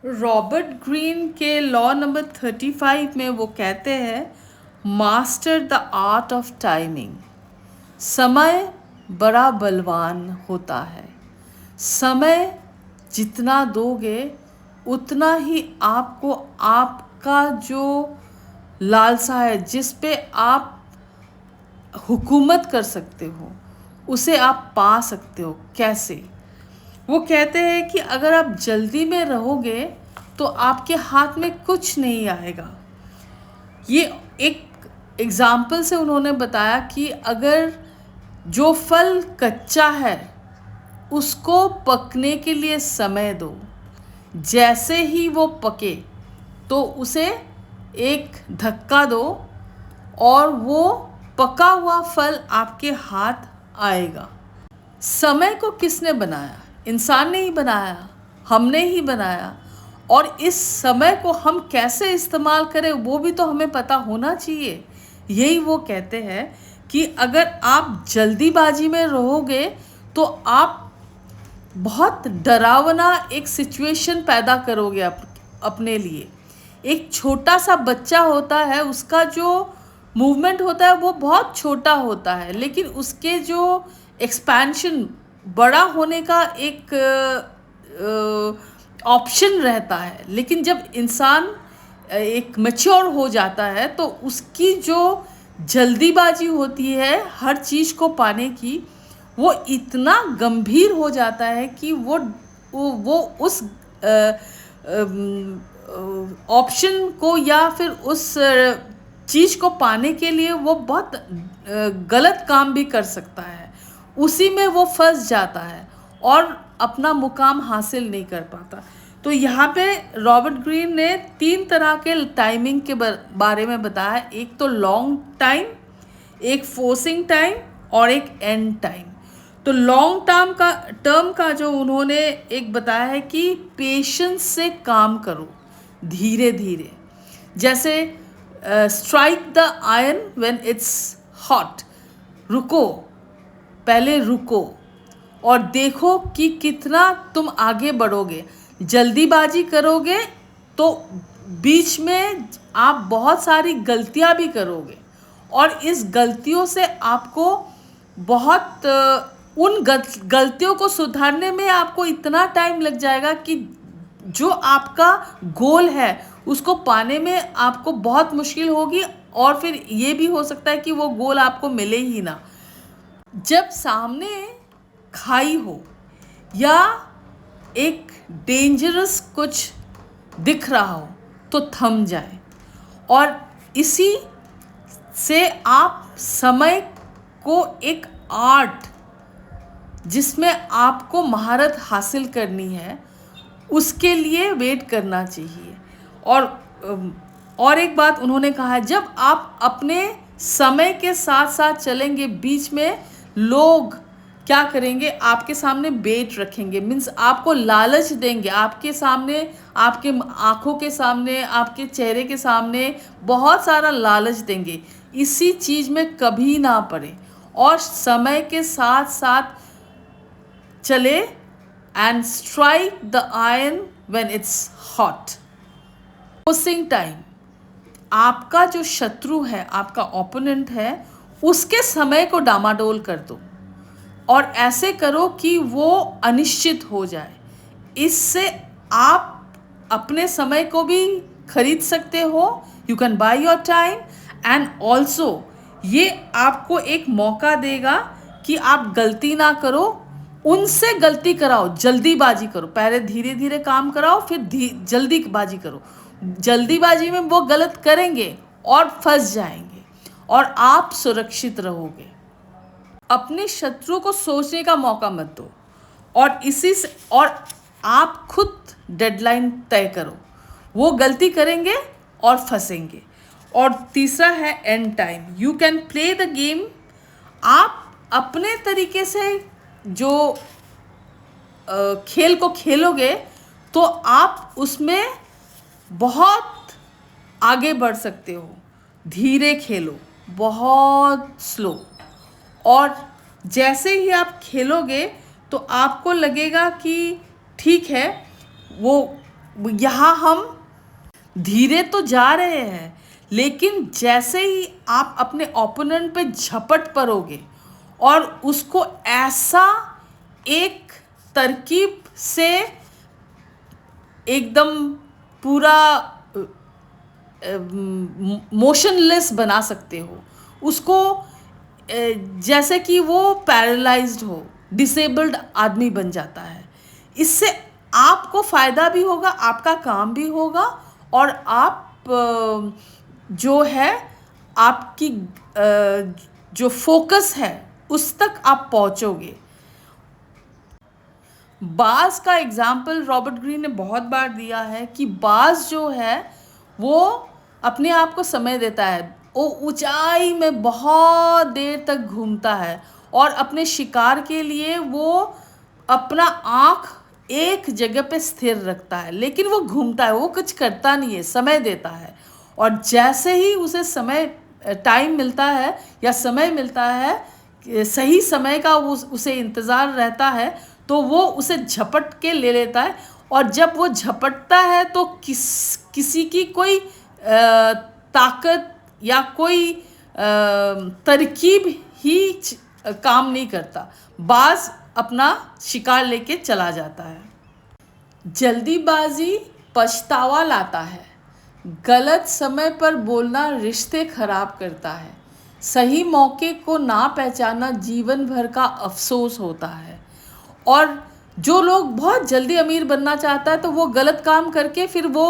Robert Greene के law number 35 में वो कहते हैं, master the art of timing. समय बड़ा बलवान होता है। समय जितना दोगे उतना ही आपको आपका जो लालसा है, जिस पे आप हुकूमत कर सकते हो, उसे आप पा सकते हो। कैसे? वो कहते हैं कि अगर आप जल्दी में रहोगे तो आपके हाथ में कुछ नहीं आएगा। ये एक एग्ज़ाम्पल से उन्होंने बताया कि अगर जो फल कच्चा है उसको पकने के लिए समय दो, जैसे ही वो पके तो उसे एक धक्का दो और वो पका हुआ फल आपके हाथ आएगा। समय को किसने बनाया? इंसान ने ही बनाया, हमने ही बनाया। और इस समय को हम कैसे इस्तेमाल करें वो भी तो हमें पता होना चाहिए। यही वो कहते हैं कि अगर आप जल्दीबाजी में रहोगे तो आप बहुत डरावना एक सिचुएशन पैदा करोगे अपने लिए। एक छोटा सा बच्चा होता है, उसका जो मूवमेंट होता है वो बहुत छोटा होता है, लेकिन उसके जो एक्सपेंशन बड़ा होने का एक ऑप्शन रहता है। लेकिन जब इंसान एक मैच्योर हो जाता है तो उसकी जो जल्दीबाजी होती है हर चीज़ को पाने की, वो इतना गंभीर हो जाता है कि वो उस ऑप्शन को या फिर उस चीज़ को पाने के लिए वो बहुत गलत काम भी कर सकता है। उसी में वो फंस जाता है और अपना मुकाम हासिल नहीं कर पाता। तो यहाँ पे रॉबर्ट ग्रीन ने 3 तरह के टाइमिंग के बारे में बताया। एक तो लॉन्ग टाइम, एक फोर्सिंग टाइम और एक एंड टाइम। तो लॉन्ग टर्म का जो उन्होंने एक बताया है कि पेशेंस से काम करो, धीरे धीरे। जैसे strike the iron when it's hot. रुको, पहले रुको और देखो कि कितना तुम आगे बढ़ोगे। जल्दीबाजी करोगे तो बीच में आप बहुत सारी गलतियां भी करोगे और इस गलतियों से आपको बहुत उन गलतियों को सुधारने में आपको इतना टाइम लग जाएगा कि जो आपका गोल है उसको पाने में आपको बहुत मुश्किल होगी और फिर ये भी हो सकता है कि वो गोल आपको मिले ही ना। जब सामने खाई हो या एक डेंजरस कुछ दिख रहा हो तो थम जाए। और इसी से आप समय को एक आर्ट, जिसमें आपको महारत हासिल करनी है, उसके लिए वेट करना चाहिए। और एक बात उन्होंने कहा है, जब आप अपने समय के साथ साथ चलेंगे, बीच में लोग क्या करेंगे, आपके सामने बेट रखेंगे, मीन्स आपको लालच देंगे, आपके सामने, आपके आँखों के सामने, आपके चेहरे के सामने बहुत सारा लालच देंगे। इसी चीज़ में कभी ना पड़े और समय के साथ साथ चले and strike the iron when it's hot. Forcing time, आपका जो शत्रु है, आपका ओपोनेंट है, उसके समय को डामाडोल कर दो और ऐसे करो कि वो अनिश्चित हो जाए। इससे आप अपने समय को भी खरीद सकते हो। You can by your time and also ये आपको एक मौका देगा कि आप गलती ना करो, उनसे गलती कराओ, जल्दीबाजी करो। पहले धीरे धीरे काम कराओ, फिर जल्दीबाजी करो। जल्दीबाजी में वो गलत करेंगे और फंस जाएंगे और आप सुरक्षित रहोगे। अपने शत्रु को सोचने का मौका मत दो और इसी से और आप खुद डेडलाइन तय करो। वो गलती करेंगे और फंसेंगे। और तीसरा है and time. You can play the game. आप अपने तरीके से जो खेल को खेलोगे तो आप उसमें बहुत आगे बढ़ सकते हो। धीरे खेलो, बहुत स्लो। और जैसे ही आप खेलोगे तो आपको लगेगा कि ठीक है, वो यहाँ हम धीरे तो जा रहे हैं, लेकिन जैसे ही आप अपने ओपोनेंट पे झपट पड़ोगे और उसको ऐसा एक तरकीब से एकदम पूरा मोशनलेस बना सकते हो उसको, जैसे कि वो पैरालाइज्ड हो, डिसेबल्ड आदमी बन जाता है। इससे आपको फ़ायदा भी होगा, आपका काम भी होगा, और आप जो है आपकी जो फोकस है उस तक आप पहुंचोगे। बाज का एग्जाम्पल रॉबर्ट ग्रीन ने बहुत बार दिया है कि बाज जो है वो अपने आप को समय देता है, वो ऊंचाई में बहुत देर तक घूमता है और अपने शिकार के लिए वो अपना आँख एक जगह पे स्थिर रखता है, लेकिन वो घूमता है, वो कुछ करता नहीं है, समय देता है। और जैसे ही उसे समय टाइम मिलता है या समय मिलता है, सही समय का उसे इंतज़ार रहता है, तो वो उसे झपट के ले लेता है। और जब वो झपटता है तो किसी की कोई ताकत या कोई तरकीब ही काम नहीं करता, बाज अपना शिकार लेके चला जाता है। जल्दीबाजी पछतावा लाता है, गलत समय पर बोलना रिश्ते खराब करता है, सही मौके को ना पहचानना जीवन भर का अफसोस होता है। और जो लोग बहुत जल्दी अमीर बनना चाहता है तो वो गलत काम करके फिर वो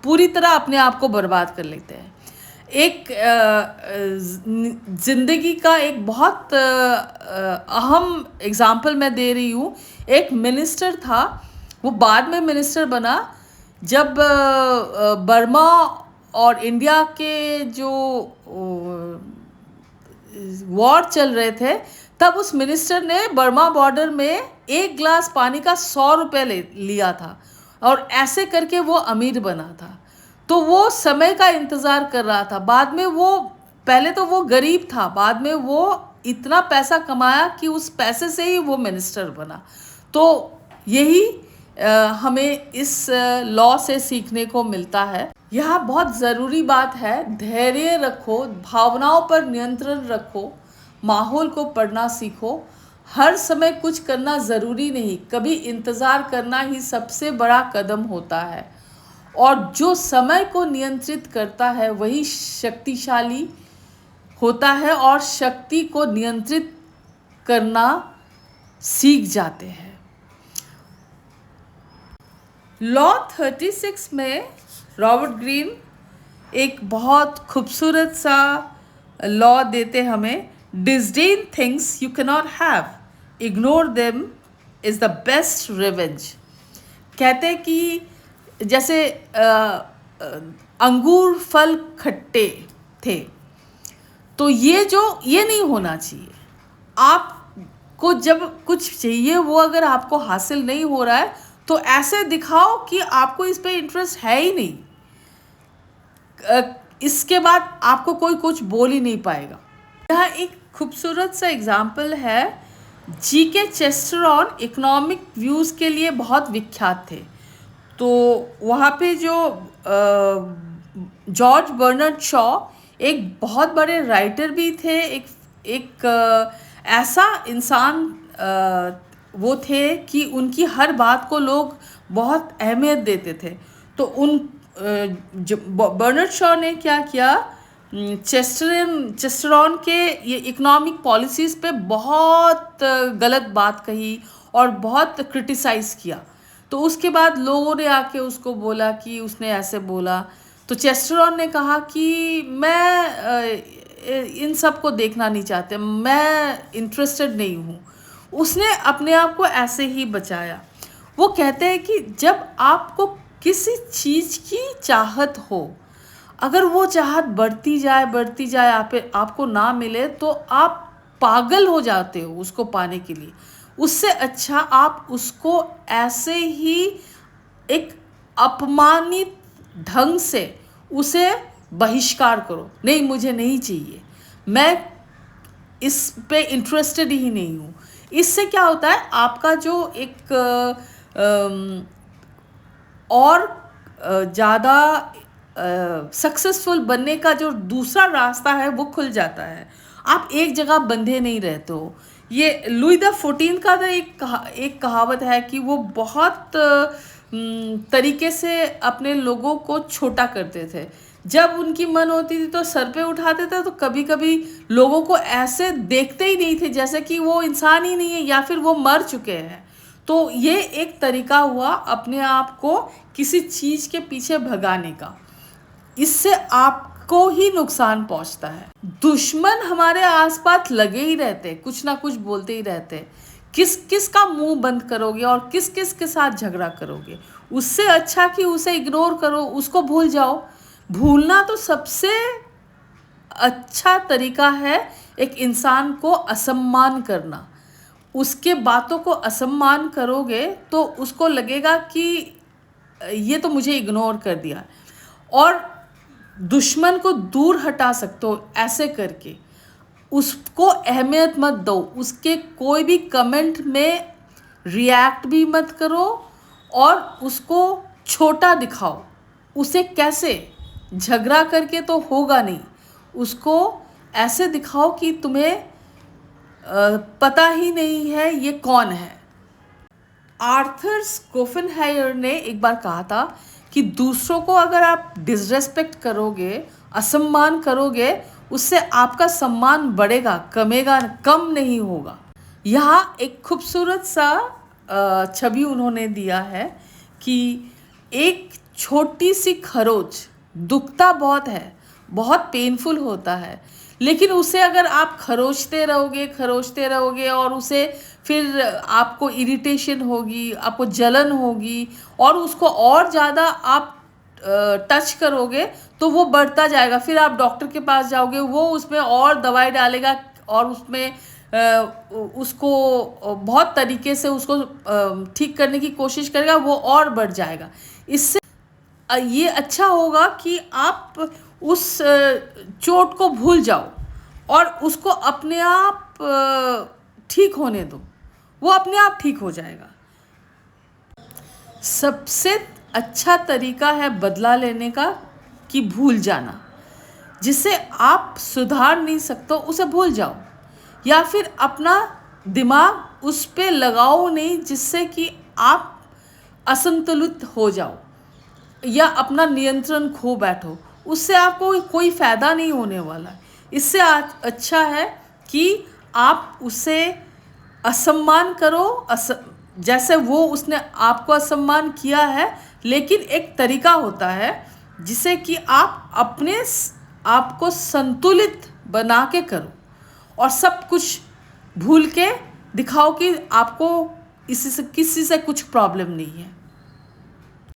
पूरी तरह अपने आप को बर्बाद कर लेते हैं। एक ज़िंदगी का एक बहुत अहम एग्ज़ाम्पल मैं दे रही हूँ। एक मिनिस्टर था, वो बाद में मिनिस्टर बना। जब बर्मा और इंडिया के जो वॉर चल रहे थे, तब उस मिनिस्टर ने बर्मा बॉर्डर में 1 गिलास पानी का 100 रुपये लिया था, और ऐसे करके वो अमीर बना था। तो वो समय का इंतज़ार कर रहा था। बाद में वो, पहले तो वो गरीब था, बाद में वो इतना पैसा कमाया कि उस पैसे से ही वो मिनिस्टर बना। तो यही हमें इस लॉ से सीखने को मिलता है। यह बहुत ज़रूरी बात है, धैर्य रखो, भावनाओं पर नियंत्रण रखो, माहौल को पढ़ना सीखो। हर समय कुछ करना ज़रूरी नहीं, कभी इंतज़ार करना ही सबसे बड़ा कदम होता है। और जो समय को नियंत्रित करता है वही शक्तिशाली होता है, और शक्ति को नियंत्रित करना सीख जाते हैं। लॉ 36 में रॉबर्ट ग्रीन एक बहुत खूबसूरत सा लॉ देते हमें। Disdain things you cannot have, ignore them is the best revenge. कहते हैं कि जैसे अंगूर फल खट्टे थे, तो ये नहीं होना चाहिए। आपको जब कुछ चाहिए वो अगर आपको हासिल नहीं हो रहा है तो ऐसे दिखाओ कि आपको इस पे इंटरेस्ट है ही नहीं, इसके बाद आपको कोई कुछ बोल ही नहीं पाएगा। यह एक खूबसूरत सा एग्जाम्पल है। जीके चेस्टरटन इकोनॉमिक व्यूज़ के लिए बहुत विख्यात थे। तो वहाँ पे जो जॉर्ज बर्नार्ड शॉ एक बहुत बड़े राइटर भी थे, एक ऐसा इंसान वो थे कि उनकी हर बात को लोग बहुत अहमियत देते थे। तो बर्नार्ड शॉ ने क्या किया, चेस्टरटन के ये इकोनॉमिक पॉलिसीज़ पे बहुत गलत बात कही और बहुत क्रिटिसाइज़ किया। तो उसके बाद लोगों ने आके उसको बोला कि उसने ऐसे बोला। तो चेस्टरटन ने कहा कि मैं इन सब को देखना नहीं चाहते, मैं इंटरेस्टेड नहीं हूँ। उसने अपने आप को ऐसे ही बचाया। वो कहते हैं कि जब आपको किसी चीज़ की चाहत हो, अगर वो चाहत बढ़ती जाए आपको ना मिले तो आप पागल हो जाते हो उसको पाने के लिए। उससे अच्छा आप उसको ऐसे ही एक अपमानित ढंग से उसे बहिष्कार करो, नहीं मुझे नहीं चाहिए, मैं इस पे इंटरेस्टेड ही नहीं हूँ। इससे क्या होता है, आपका जो एक अम, और ज़्यादा सक्सेसफुल बनने का जो दूसरा रास्ता है वो खुल जाता है। आप एक जगह बंधे नहीं रहते हो। ये लुई द 14 का तो एक कहावत है कि वो बहुत तरीके से अपने लोगों को छोटा करते थे। जब उनकी मन होती थी तो सर पे उठाते थे, तो कभी कभी लोगों को ऐसे देखते ही नहीं थे जैसे कि वो इंसान ही नहीं है या फिर वो मर चुके हैं। तो ये एक तरीका हुआ अपने आप को किसी चीज़ के पीछे भगाने का। इससे आपको ही नुकसान पहुंचता है। दुश्मन हमारे आसपास लगे ही रहते, कुछ ना कुछ बोलते ही रहते। किस किस का मुंह बंद करोगे और किस किस के साथ झगड़ा करोगे? उससे अच्छा कि उसे इग्नोर करो, उसको भूल जाओ। भूलना तो सबसे अच्छा तरीका है एक इंसान को असम्मान करना। उसके बातों को असम्मान करोगे तो उसको लगेगा कि ये तो मुझे इग्नोर कर दिया। और दुश्मन को दूर हटा सकते हो ऐसे करके। उसको अहमियत मत दो, उसके कोई भी कमेंट में रिएक्ट भी मत करो और उसको छोटा दिखाओ। उसे कैसे? झगड़ा करके तो होगा नहीं। उसको ऐसे दिखाओ कि तुम्हें पता ही नहीं है ये कौन है। आर्थर स्कोफेनहायर ने एक बार कहा था कि दूसरों को अगर आप डिसरेस्पेक्ट करोगे, असम्मान करोगे, उससे आपका सम्मान बढ़ेगा, कम नहीं होगा। यहाँ एक खूबसूरत सा छवि उन्होंने दिया है कि एक छोटी सी खरोच दुखता बहुत है, बहुत पेनफुल होता है, लेकिन उसे अगर आप खरोचते रहोगे और उसे फिर आपको इरिटेशन होगी, आपको जलन होगी और उसको और ज़्यादा आप टच करोगे तो वो बढ़ता जाएगा। फिर आप डॉक्टर के पास जाओगे, वो उसमें और दवाई डालेगा और उसमें उसको बहुत तरीके से उसको ठीक करने की कोशिश करेगा, वो और बढ़ जाएगा। इससे ये अच्छा होगा कि आप उस चोट को भूल जाओ और उसको अपने आप ठीक होने दो, वो अपने आप ठीक हो जाएगा। सबसे अच्छा तरीका है बदला लेने का कि भूल जाना। जिसे आप सुधार नहीं सकते उसे भूल जाओ, या फिर अपना दिमाग उस पे लगाओ नहीं जिससे कि आप असंतुलित हो जाओ या अपना नियंत्रण खो बैठो। उससे आपको कोई फ़ायदा नहीं होने वाला। इससे अच्छा है कि आप उसे असम्मान करो, जैसे वो उसने आपको असम्मान किया है, लेकिन एक तरीका होता है जिसे कि आप अपने आप को संतुलित बना के करो और सब कुछ भूल के दिखाओ कि आपको किसी से कुछ प्रॉब्लम नहीं है।